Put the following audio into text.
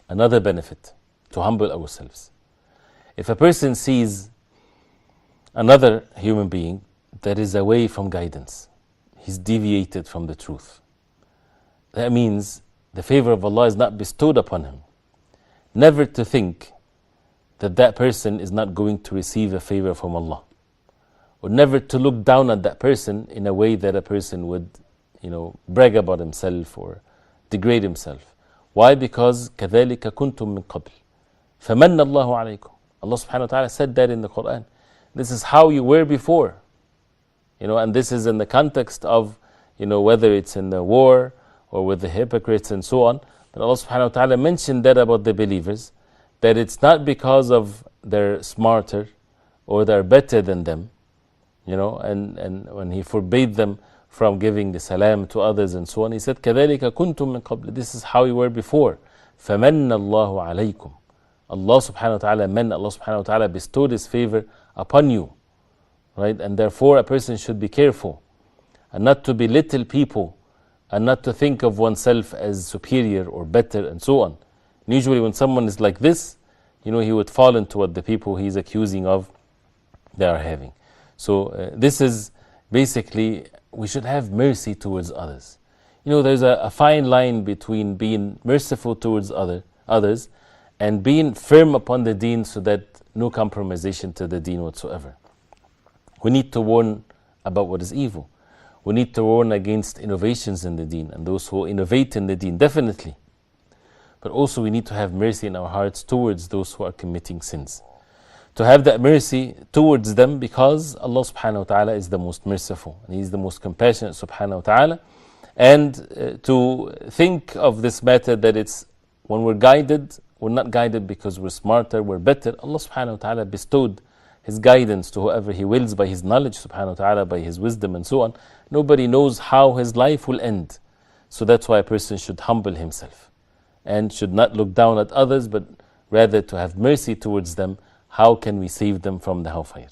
Another benefit, to humble ourselves. If a person sees another human being that is away from guidance, he's deviated from the truth, that means the favor of Allah is not bestowed upon him. Never to think that that person is not going to receive a favor from Allah. Or never to look down at that person in a way that a person would, brag about himself or degrade himself. Why? Because كَذَلِكَ كُنْتُم مِّن قَبْلِ فَمَنَّ اللَّهُ عَلَيْكُمْ. Allah subhanahu wa ta'ala said that in the Quran. This is how you were before. And this is in the context of, whether it's in the war or with the hypocrites and so on. But Allah subhanahu wa ta'ala mentioned that about the believers, that it's not because of they're smarter or they're better than them, and when He forbade them from giving the salam to others and so on, He said, كَذَلِكَ كُنْتُم مِّن قَبْلِ. This is how you were before. فَمَنَّ اللَّهُ عَلَيْكُمْ. Allah subhanahu wa ta'ala Allah subhanahu wa ta'ala bestowed His favor upon you. Right? And therefore a person should be careful and not to belittle people and not to think of oneself as superior or better and so on. And usually when someone is like this, he would fall into what the people he's accusing of they are having. So this is basically, we should have mercy towards others. There's a fine line between being merciful towards others and being firm upon the deen, so that no compromisation to the deen whatsoever. We need to warn about what is evil. We need to warn against innovations in the deen and those who innovate in the deen, definitely. But also we need to have mercy in our hearts towards those who are committing sins. To have that mercy towards them, because Allah subhanahu wa ta'ala is the most merciful and He is the most compassionate subhanahu wa ta'ala. And to think of this matter that it's when we're guided, we're not guided because we're smarter, we're better. Allah subhanahu wa ta'ala bestowed His guidance to whoever He wills by His knowledge subhanahu wa ta'ala, by His wisdom and so on. Nobody knows how his life will end. So that's why a person should humble himself and should not look down at others, but rather to have mercy towards them. How can we save them from the hellfire?